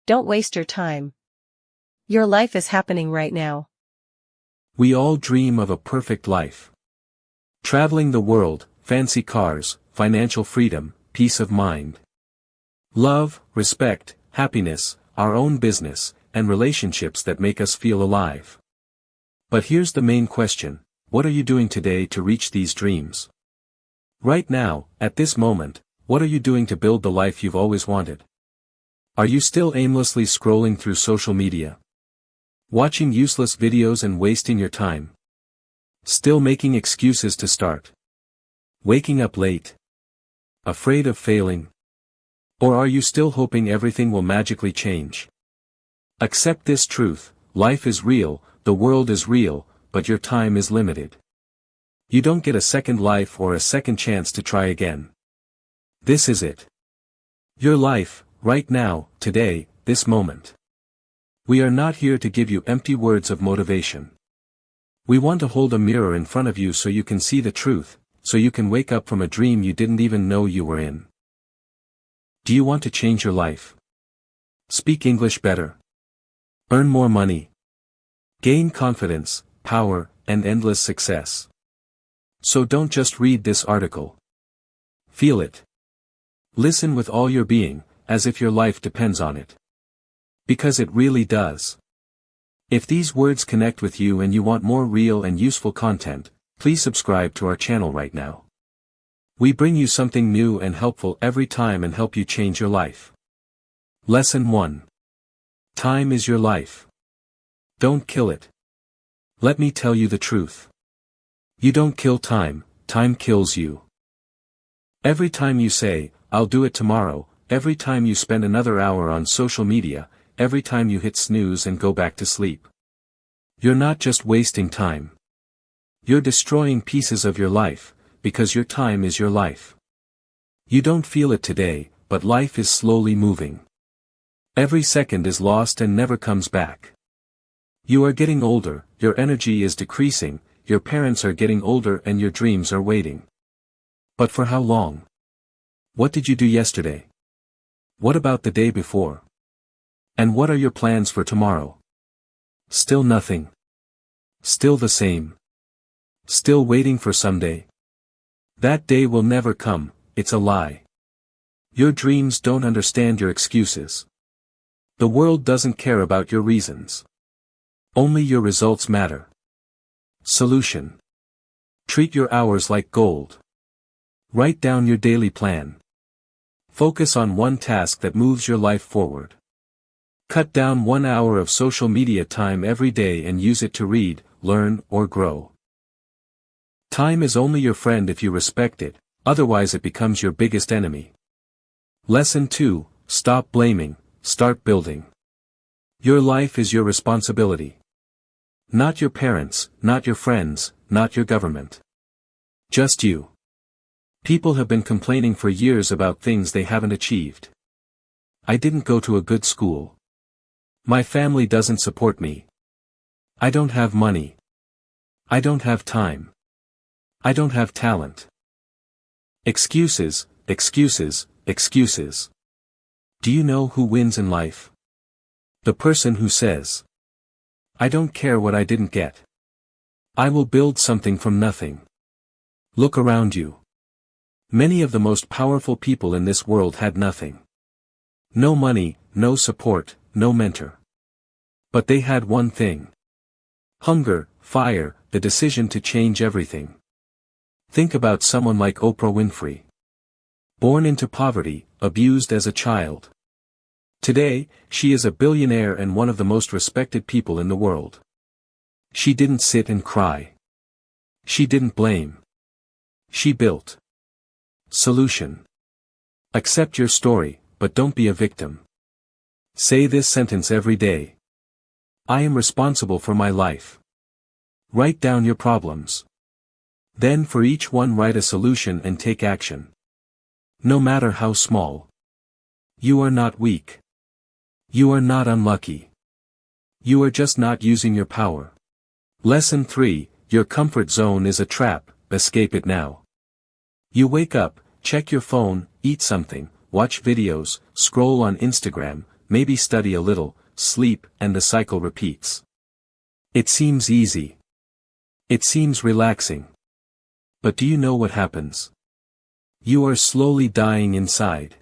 Don't waste your time. Your life is happening right now. We all dream of a perfect life. Traveling the world, fancy cars, financial freedom, peace of mind. Love, respect, happiness, our own business, and relationships that make us feel alive. But here's the main question: what are you doing today to reach these dreams? Right now, at this moment, what are you doing to build the life you've always wanted? Are you still aimlessly scrolling through social media? Watching useless videos and wasting your time? Still making excuses to start? Waking up late? Afraid of failing? Or are you still hoping everything will magically change? Accept this truth: life is real, the world is real, but your time is limited. You don't get a second life or a second chance to try again. This is it. Your life, right now, today, this moment. We are not here to give you empty words of motivation. We want to hold a mirror in front of you so you can see the truth, so you can wake up from a dream you didn't even know you were in. Do you want to change your life? Speak English better? Earn more money? Gain confidence, power, and endless success? So don't just read this article. Feel it. Listen with all your being, as if your life depends on it. Because it really does. If these words connect with you and you want more real and useful content, please subscribe to our channel right now. We bring you something new and helpful every time and help you change your life. Lesson 1. Time is your life. Don't kill it. Let me tell you the truth. You don't kill time, time kills you. Every time you say, "I'll do it tomorrow," every time you spend another hour on social media, every time you hit snooze and go back to sleep, you're not just wasting time. You're destroying pieces of your life, because your time is your life. You don't feel it today, but life is slowly moving. Every second is lost and never comes back. You are getting older, your energy is decreasing, your parents are getting older and your dreams are waiting. But for how long? What did you do yesterday? What about the day before? And what are your plans for tomorrow? Still nothing. Still the same. Still waiting for someday. That day will never come, it's a lie. Your dreams don't understand your excuses. The world doesn't care about your reasons. Only your results matter. Solution. Treat your hours like gold. Write down your daily plan. Focus on one task that moves your life forward. Cut down 1 hour of social media time every day and use it to read, learn, or grow. Time is only your friend if you respect it, otherwise it becomes your biggest enemy. Lesson 2, stop blaming, start building. Your life is your responsibility. Not your parents, not your friends, not your government. Just you. People have been complaining for years about things they haven't achieved. I didn't go to a good school. My family doesn't support me. I don't have money. I don't have time. I don't have talent. Excuses, excuses, excuses. Do you know who wins in life? The person who says, "I don't care what I didn't get. I will build something from nothing." Look around you. Many of the most powerful people in this world had nothing. No money, no support, no mentor. But they had one thing. Hunger, fire, the decision to change everything. Think about someone like Oprah Winfrey. Born into poverty, abused as a child. Today, she is a billionaire and one of the most respected people in the world. She didn't sit and cry. She didn't blame. She built. Solution. Accept your story, but don't be a victim. Say this sentence every day. I am responsible for my life. Write down your problems. Then for each one write a solution and take action. No matter how small. You are not weak. You are not unlucky. You are just not using your power. Lesson 3, your comfort zone is a trap, escape it now. You wake up, check your phone, eat something, watch videos, scroll on Instagram, maybe study a little, sleep, and the cycle repeats. It seems easy. It seems relaxing. But do you know what happens? You are slowly dying inside.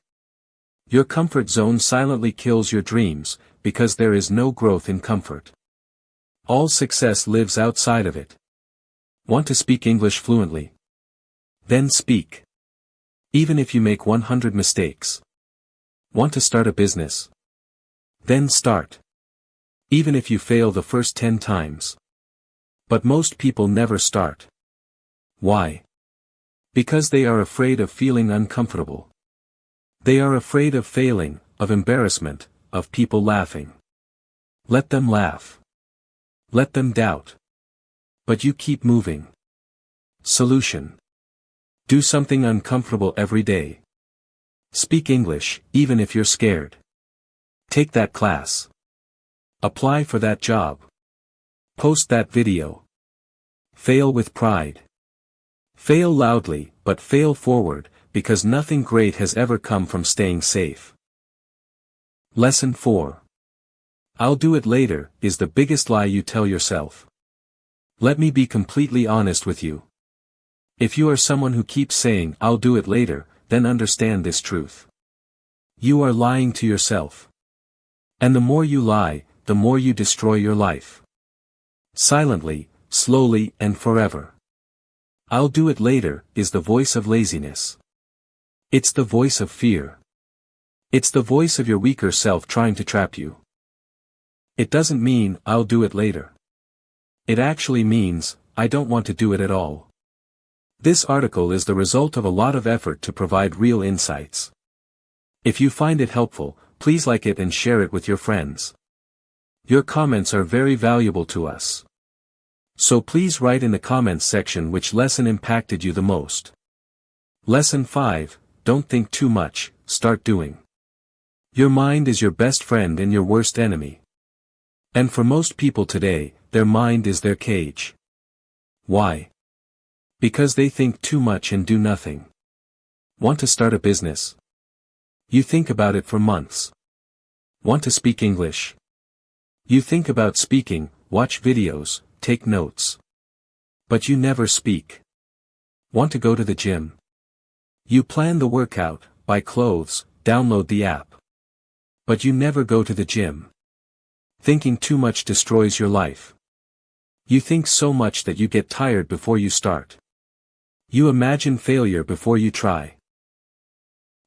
Your comfort zone silently kills your dreams, because there is no growth in comfort. All success lives outside of it. Want to speak English fluently? Then speak. Even if you make 100 mistakes. Want to start a business? Then start. Even if you fail the first 10 times. But most people never start. Why? Because they are afraid of feeling uncomfortable. They are afraid of failing, of embarrassment, of people laughing. Let them laugh. Let them doubt. But you keep moving. Solution. Do something uncomfortable every day. Speak English, even if you're scared. Take that class. Apply for that job. Post that video. Fail with pride. Fail loudly, but fail forward, because nothing great has ever come from staying safe. Lesson 4. I'll do it later, is the biggest lie you tell yourself. Let me be completely honest with you. If you are someone who keeps saying, I'll do it later, then understand this truth. You are lying to yourself. And the more you lie, the more you destroy your life. Silently, slowly, and forever. I'll do it later, is the voice of laziness. It's the voice of fear. It's the voice of your weaker self trying to trap you. It doesn't mean, I'll do it later. It actually means, I don't want to do it at all. This article is the result of a lot of effort to provide real insights. If you find it helpful, please like it and share it with your friends. Your comments are very valuable to us. So please write in the comments section which lesson impacted you the most. Lesson 5, don't think too much, start doing. Your mind is your best friend and your worst enemy. And for most people today, their mind is their cage. Why? Because they think too much and do nothing. Want to start a business? You think about it for months. Want to speak English? You think about speaking, watch videos, take notes. But you never speak. Want to go to the gym? You plan the workout, buy clothes, download the app. But you never go to the gym. Thinking too much destroys your life. You think so much that you get tired before you start. You imagine failure before you try.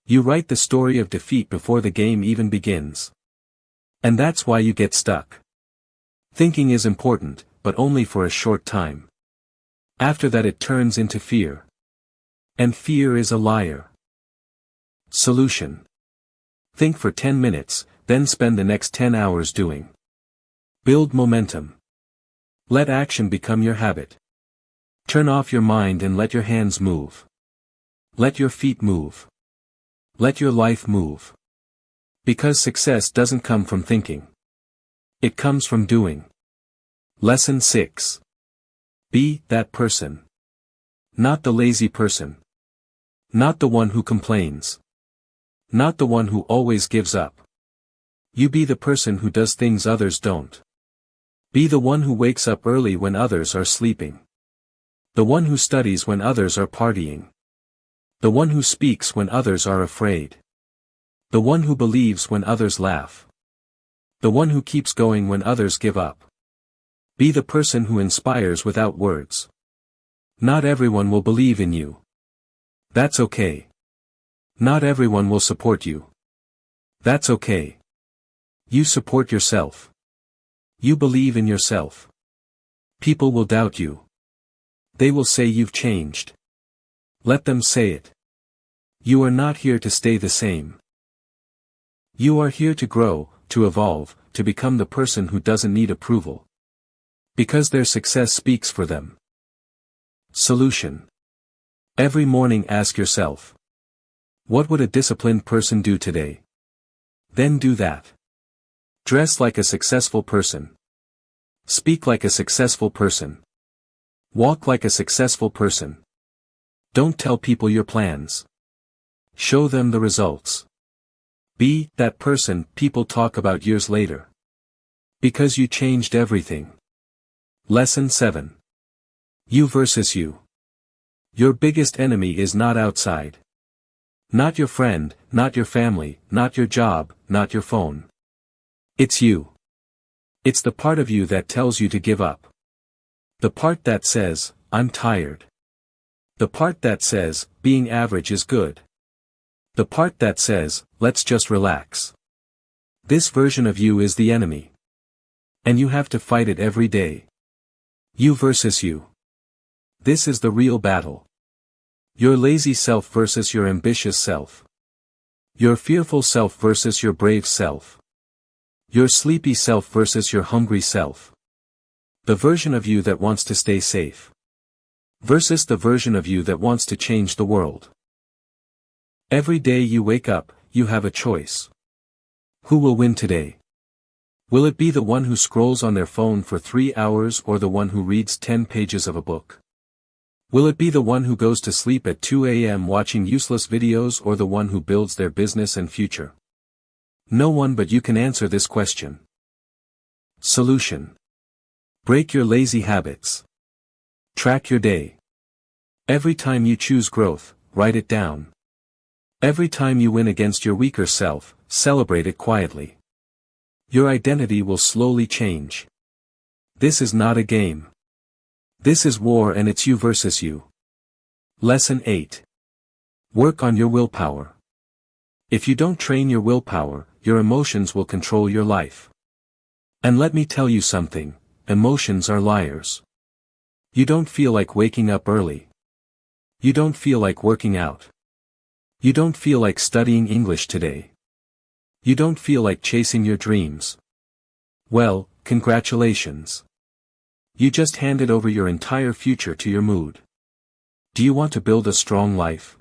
You write the story of defeat before the game even begins. And that's why you get stuck. Thinking is important, but only for a short time. After that it turns into fear. And fear is a liar. Solution. Think for 10 minutes, then spend the next 10 hours doing. Build momentum. Let action become your habit. Turn off your mind and let your hands move. Let your feet move. Let your life move. Because success doesn't come from thinking. It comes from doing. Lesson 6. Be that person. Not the lazy person. Not the one who complains. Not the one who always gives up. You be the person who does things others don't. Be the one who wakes up early when others are sleeping. The one who studies when others are partying. The one who speaks when others are afraid. The one who believes when others laugh. The one who keeps going when others give up. Be the person who inspires without words. Not everyone will believe in you. That's okay. Not everyone will support you. That's okay. You support yourself. You believe in yourself. People will doubt you. They will say you've changed. Let them say it. You are not here to stay the same. You are here to grow, to evolve, to become the person who doesn't need approval. Because their success speaks for them. Solution. Every morning ask yourself. What would a disciplined person do today? Then do that. Dress like a successful person. Speak like a successful person. Walk like a successful person. Don't tell people your plans. Show them the results. Be that person people talk about years later. Because you changed everything. Lesson 7. You versus you. Your biggest enemy is not outside. Not your friend, not your family, not your job, not your phone. It's you. It's the part of you that tells you to give up. The part that says, I'm tired. The part that says, being average is good. The part that says, let's just relax. This version of you is the enemy. And you have to fight it every day. You versus you. This is the real battle. Your lazy self versus your ambitious self. Your fearful self versus your brave self. Your sleepy self versus your hungry self. The version of you that wants to stay safe. Versus the version of you that wants to change the world. Every day you wake up, you have a choice. Who will win today? Will it be the one who scrolls on their phone for 3 hours or the one who reads 10 pages of a book? Will it be the one who goes to sleep at 2 a.m. watching useless videos or the one who builds their business and future? No one but you can answer this question. Solution. Break your lazy habits. Track your day. Every time you choose growth, write it down. Every time you win against your weaker self, celebrate it quietly. Your identity will slowly change. This is not a game. This is war and it's you versus you. Lesson 8. Work on your willpower. If you don't train your willpower, your emotions will control your life. And let me tell you something, emotions are liars. You don't feel like waking up early. You don't feel like working out. You don't feel like studying English today. You don't feel like chasing your dreams. Well, congratulations. You just handed over your entire future to your mood. Do you want to build a strong life?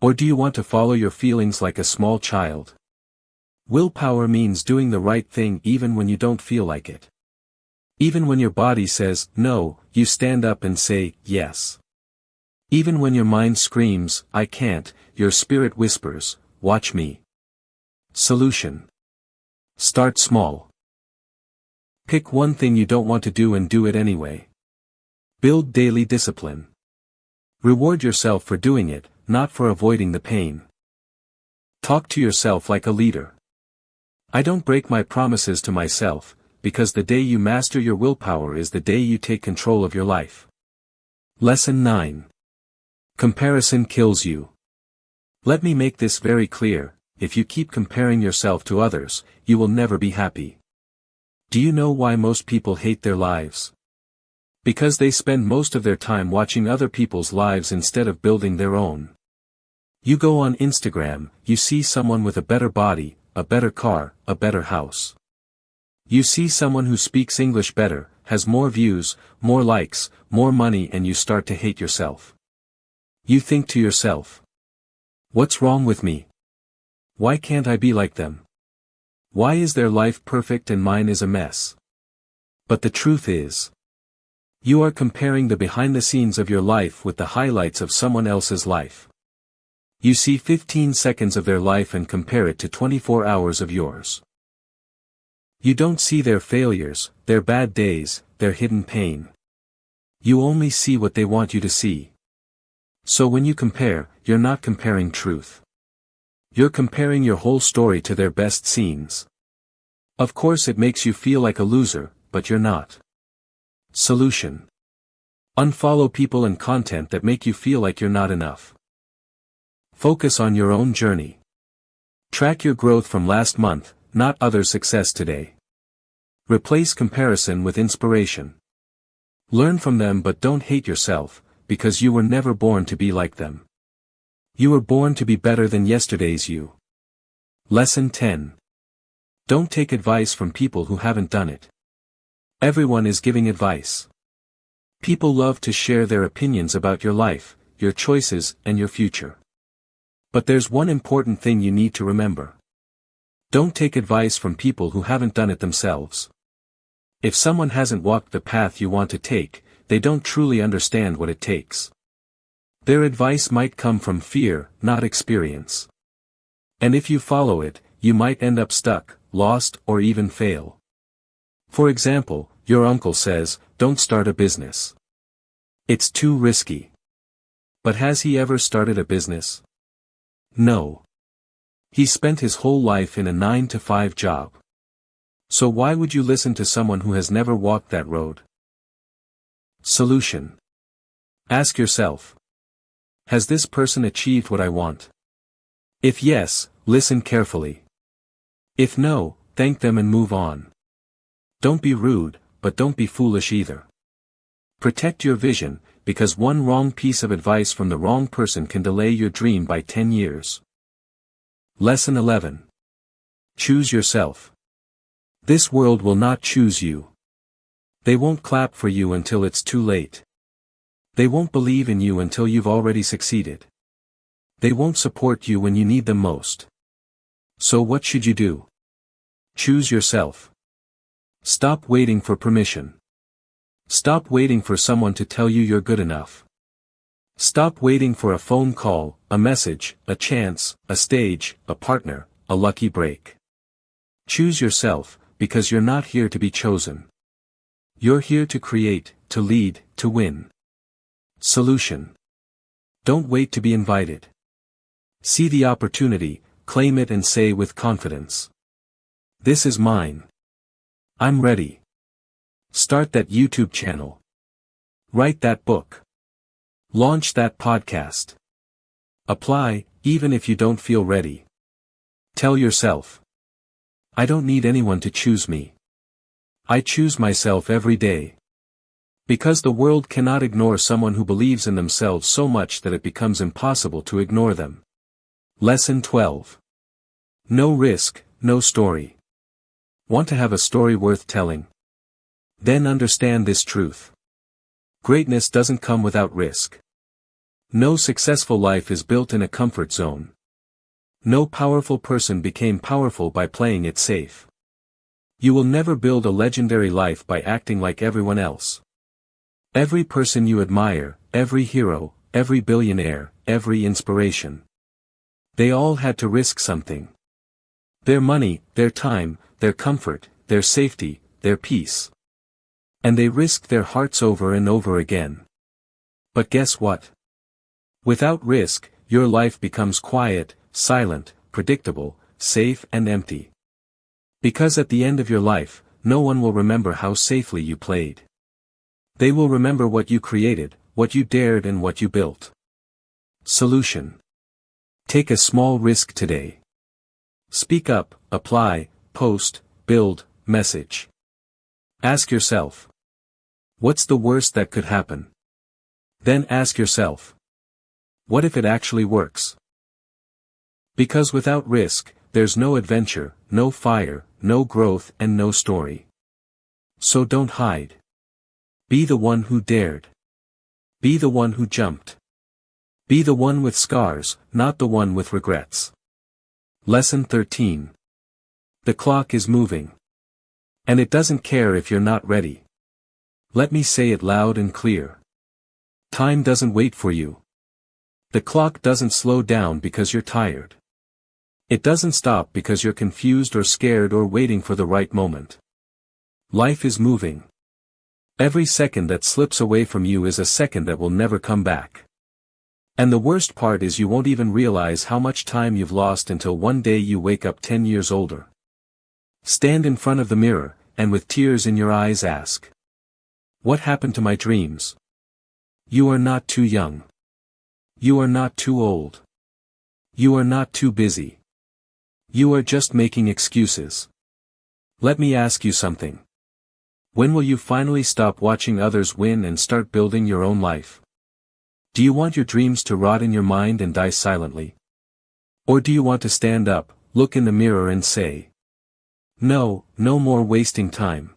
Or do you want to follow your feelings like a small child? Willpower means doing the right thing even when you don't feel like it. Even when your body says, no, you stand up and say, yes. Even when your mind screams, I can't, your spirit whispers, watch me. Solution. Start small. Pick one thing you don't want to do and do it anyway. Build daily discipline. Reward yourself for doing it, not for avoiding the pain. Talk to yourself like a leader. I don't break my promises to myself, because the day you master your willpower is the day you take control of your life. Lesson 9. Comparison kills you. Let me make this very clear, if you keep comparing yourself to others, you will never be happy. Do you know why most people hate their lives? Because they spend most of their time watching other people's lives instead of building their own. You go on Instagram, you see someone with a better body, a better car, a better house. You see someone who speaks English better, has more views, more likes, more money, and you start to hate yourself. You think to yourself, what's wrong with me? Why can't I be like them? Why is their life perfect and mine is a mess? But the truth is, you are comparing the behind the scenes of your life with the highlights of someone else's life. You see 15 seconds of their life and compare it to 24 hours of yours. You don't see their failures, their bad days, their hidden pain. You only see what they want you to see. So when you compare, you're not comparing truth. You're comparing your whole story to their best scenes. Of course it makes you feel like a loser, but you're not. Solution. Unfollow people and content that make you feel like you're not enough. Focus on your own journey. Track your growth from last month, not others' success today. Replace comparison with inspiration. Learn from them but don't hate yourself, because you were never born to be like them. You were born to be better than yesterday's you. Lesson 10. Don't take advice from people who haven't done it. Everyone is giving advice. People love to share their opinions about your life, your choices, and your future. But there's one important thing you need to remember. Don't take advice from people who haven't done it themselves. If someone hasn't walked the path you want to take, they don't truly understand what it takes. Their advice might come from fear, not experience. And if you follow it, you might end up stuck, lost, or even fail. For example, your uncle says, "Don't start a business. It's too risky." But has he ever started a business? No. He spent his whole life in a 9-to-5 job. So why would you listen to someone who has never walked that road? Solution. Ask yourself. Has this person achieved what I want? If yes, listen carefully. If no, thank them and move on. Don't be rude, but don't be foolish either. Protect your vision, because one wrong piece of advice from the wrong person can delay your dream by 10 years. Lesson 11. Choose yourself. This world will not choose you. They won't clap for you until it's too late. They won't believe in you until you've already succeeded. They won't support you when you need them most. So what should you do? Choose yourself. Stop waiting for permission. Stop waiting for someone to tell you you're good enough. Stop waiting for a phone call, a message, a chance, a stage, a partner, a lucky break. Choose yourself, because you're not here to be chosen. You're here to create, to lead, to win. Solution. Don't wait to be invited. See the opportunity, claim it and say with confidence, "This is mine. I'm ready." Start that YouTube channel. Write that book. Launch that podcast. Apply, even if you don't feel ready. Tell yourself, "I don't need anyone to choose me. I choose myself every day." Because the world cannot ignore someone who believes in themselves so much that it becomes impossible to ignore them. Lesson 12. No risk, no story. Want to have a story worth telling? Then understand this truth. Greatness doesn't come without risk. No successful life is built in a comfort zone. No powerful person became powerful by playing it safe. You will never build a legendary life by acting like everyone else. Every person you admire, every hero, every billionaire, every inspiration. They all had to risk something. Their money, their time, their comfort, their safety, their peace. And they risked their hearts over and over again. But guess what? Without risk, your life becomes quiet, silent, predictable, safe and empty. Because at the end of your life, no one will remember how safely you played. They will remember what you created, what you dared and what you built. Solution. Take a small risk today. Speak up, apply, post, build, message. Ask yourself, what's the worst that could happen? Then ask yourself, what if it actually works? Because without risk, there's no adventure, no fire, no growth and no story. So don't hide. Be the one who dared. Be the one who jumped. Be the one with scars, not the one with regrets. Lesson 13. The clock is moving. And it doesn't care if you're not ready. Let me say it loud and clear. Time doesn't wait for you. The clock doesn't slow down because you're tired. It doesn't stop because you're confused or scared or waiting for the right moment. Life is moving. Every second that slips away from you is a second that will never come back. And the worst part is you won't even realize how much time you've lost until one day you wake up 10 years older. Stand in front of the mirror, and with tears in your eyes ask, what happened to my dreams? You are not too young. You are not too old. You are not too busy. You are just making excuses. Let me ask you something. When will you finally stop watching others win and start building your own life? Do you want your dreams to rot in your mind and die silently? Or do you want to stand up, look in the mirror and say, no, no more wasting time.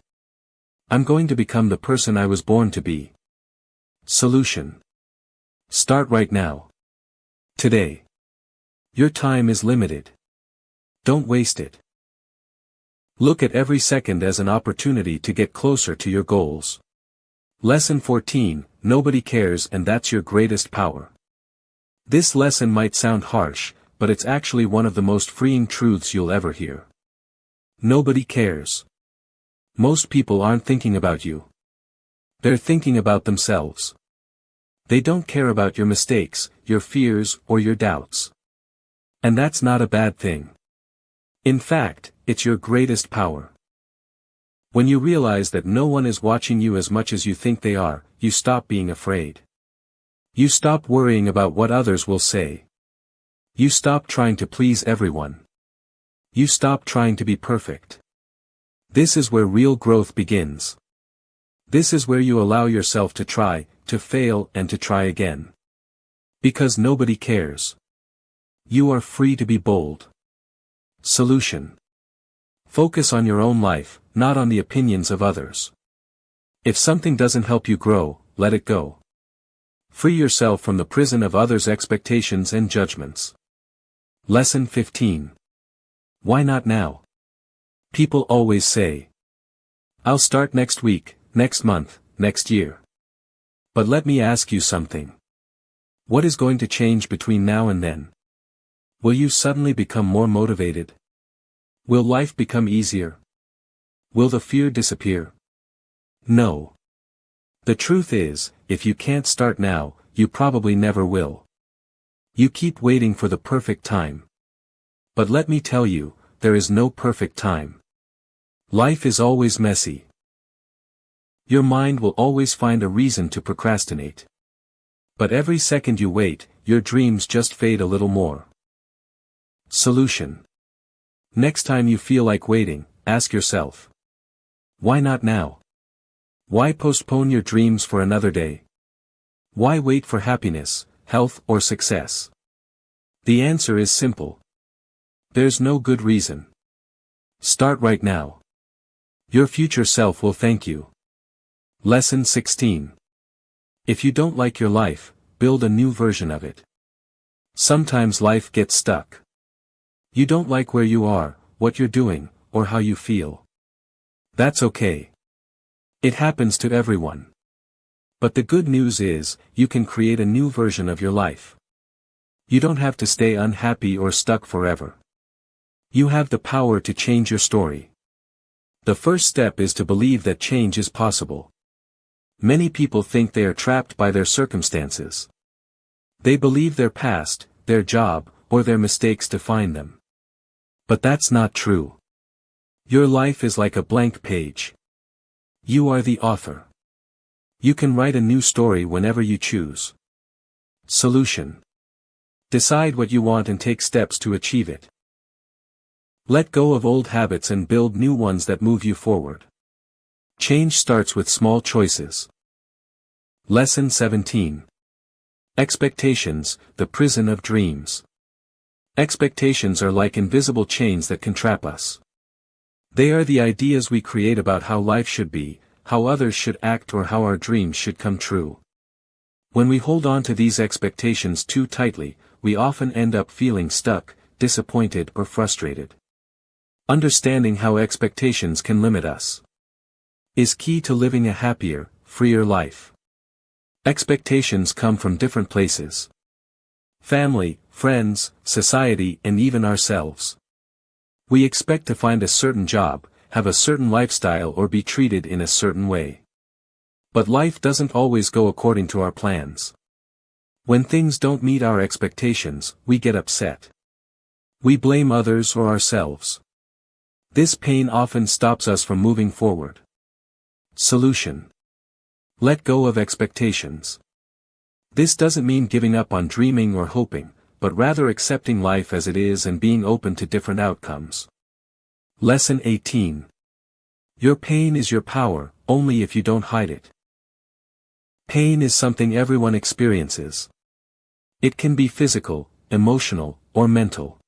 I'm going to become the person I was born to be. Solution. Start right now. Today. Your time is limited. Don't waste it. Look at every second as an opportunity to get closer to your goals. Lesson 14, nobody cares and that's your greatest power. This lesson might sound harsh, but it's actually one of the most freeing truths you'll ever hear. Nobody cares. Most people aren't thinking about you. They're thinking about themselves. They don't care about your mistakes, your fears, or your doubts. And that's not a bad thing. In fact, it's your greatest power. When you realize that no one is watching you as much as you think they are, you stop being afraid. You stop worrying about what others will say. You stop trying to please everyone. You stop trying to be perfect. This is where real growth begins. This is where you allow yourself to try, to fail, and to try again. Because nobody cares. You are free to be bold. Solution. Focus on your own life, not on the opinions of others. If something doesn't help you grow, let it go. Free yourself from the prison of others' expectations and judgments. Lesson 15. Why not now? People always say, I'll start next week, next month, next year. But let me ask you something. What is going to change between now and then? Will you suddenly become more motivated? Will life become easier? Will the fear disappear? No. The truth is, if you can't start now, you probably never will. You keep waiting for the perfect time. But let me tell you, there is no perfect time. Life is always messy. Your mind will always find a reason to procrastinate. But every second you wait, your dreams just fade a little more. Solution. Next time you feel like waiting, ask yourself, why not now? Why postpone your dreams for another day? Why wait for happiness, health, or success? The answer is simple. There's no good reason. Start right now. Your future self will thank you. Lesson 16. If you don't like your life, build a new version of it. Sometimes life gets stuck. You don't like where you are, what you're doing, or how you feel. That's okay. It happens to everyone. But the good news is, you can create a new version of your life. You don't have to stay unhappy or stuck forever. You have the power to change your story. The first step is to believe that change is possible. Many people think they are trapped by their circumstances. They believe their past, their job, or their mistakes define them. But that's not true. Your life is like a blank page. You are the author. You can write a new story whenever you choose. Solution. Decide what you want and take steps to achieve it. Let go of old habits and build new ones that move you forward. Change starts with small choices. Lesson 17. Expectations, the prison of dreams. Expectations are like invisible chains that can trap us. They are the ideas we create about how life should be, how others should act, or how our dreams should come true. When we hold on to these expectations too tightly, we often end up feeling stuck, disappointed, or frustrated. Understanding how expectations can limit us is key to living a happier, freer life. Expectations come from different places. Family, friends, society, and even ourselves. We expect to find a certain job, have a certain lifestyle, or be treated in a certain way. But life doesn't always go according to our plans. When things don't meet our expectations, we get upset. We blame others or ourselves. This pain often stops us from moving forward. Solution. Let go of expectations. This doesn't mean giving up on dreaming or hoping, but rather accepting life as it is and being open to different outcomes. Lesson 18. Your pain is your power, only if you don't hide it. Pain is something everyone experiences. It can be physical, emotional, or mental.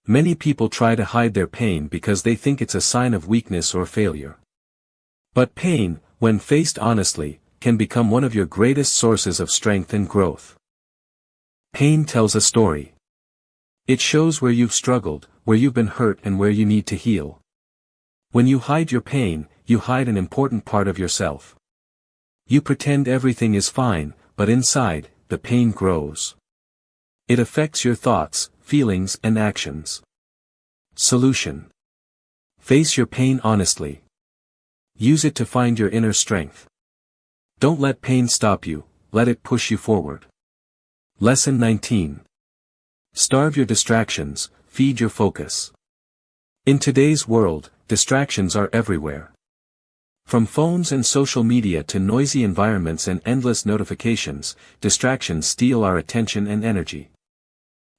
Many people try to hide their pain because they think it's a sign of weakness or failure. But pain, when faced honestly, can become one of your greatest sources of strength and growth. Pain tells a story. It shows where you've struggled, where you've been hurt, and where you need to heal. When you hide your pain, you hide an important part of yourself. You pretend everything is fine, but inside, the pain grows. It affects your thoughts, feelings and actions. Solution. Face your pain honestly. Use it to find your inner strength. Don't let pain stop you, let it push you forward. Lesson 19. Starve your distractions, feed your focus. In today's world, distractions are everywhere. From phones and social media to noisy environments and endless notifications, distractions steal our attention and energy.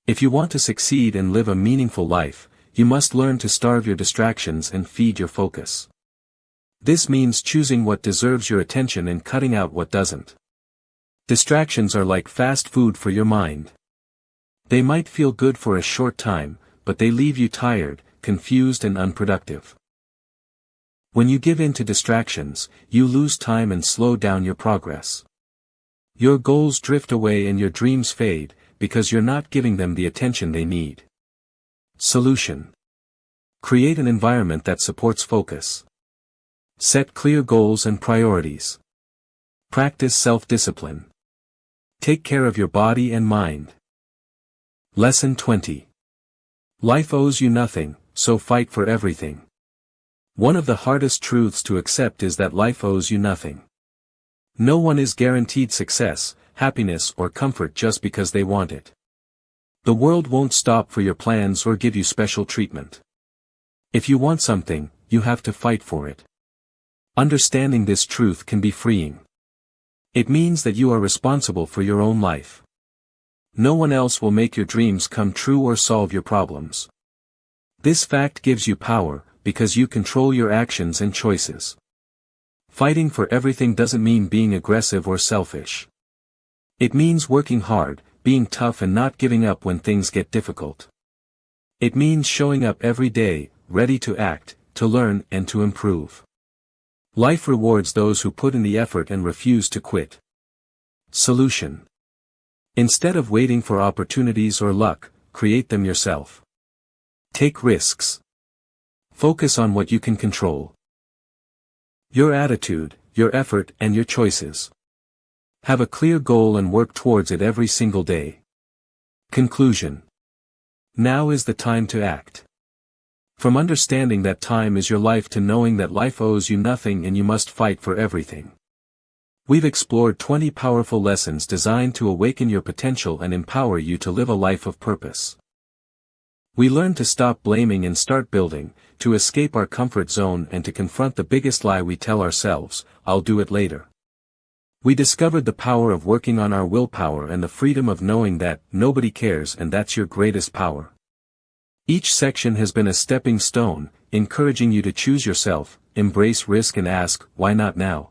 If you want to succeed and live a meaningful life, you must learn to starve your distractions and feed your focus. This means choosing what deserves your attention and cutting out what doesn't. Distractions are like fast food for your mind. They might feel good for a short time, but they leave you tired, confused and unproductive. When you give in to distractions, you lose time and slow down your progress. Your goals drift away and your dreams fade, because you're not giving them the attention they need. Solution. Create an environment that supports focus. Set clear goals and priorities. Practice self-discipline. Take care of your body and mind. Lesson 20. Life owes you nothing, so fight for everything. One of the hardest truths to accept is that life owes you nothing. No one is guaranteed success, happiness or comfort just because they want it. The world won't stop for your plans or give you special treatment. If you want something, you have to fight for it. Understanding this truth can be freeing. It means that you are responsible for your own life. No one else will make your dreams come true or solve your problems. This fact gives you power, because you control your actions and choices. Fighting for everything doesn't mean being aggressive or selfish. It means working hard, being tough and not giving up when things get difficult. It means showing up every day, ready to act, to learn and to improve. Life rewards those who put in the effort and refuse to quit. Solution. Instead of waiting for opportunities or luck, create them yourself. Take risks. Focus on what you can control. Your attitude, your effort and your choices. Have a clear goal and work towards it every single day. Conclusion. Now is the time to act. From understanding that time is your life to knowing that life owes you nothing and you must fight for everything. We've explored 20 powerful lessons designed to awaken your potential and empower you to live a life of purpose. We learned to stop blaming and start building, to escape our comfort zone and to confront the biggest lie we tell ourselves, I'll do it later. We discovered the power of working on our willpower and the freedom of knowing that nobody cares and that's your greatest power. Each section has been a stepping stone, encouraging you to choose yourself, embrace risk and ask, why not now?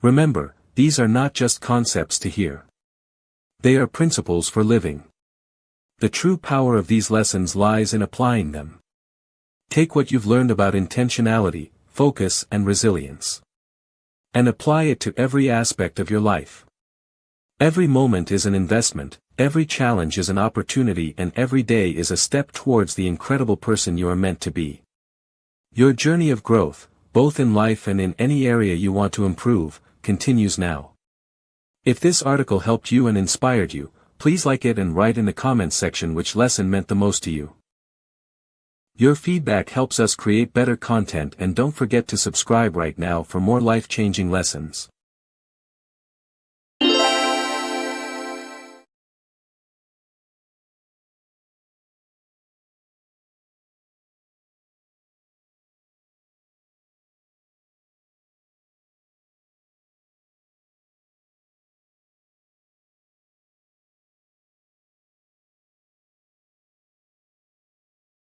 Remember, these are not just concepts to hear. They are principles for living. The true power of these lessons lies in applying them. Take what you've learned about intentionality, focus and resilience, and apply it to every aspect of your life. Every moment is an investment, every challenge is an opportunity and every day is a step towards the incredible person you are meant to be. Your journey of growth, both in life and in any area you want to improve, continues now. If this article helped you and inspired you, please like it and write in the comments section which lesson meant the most to you. Your feedback helps us create better content and don't forget to subscribe right now for more life-changing lessons.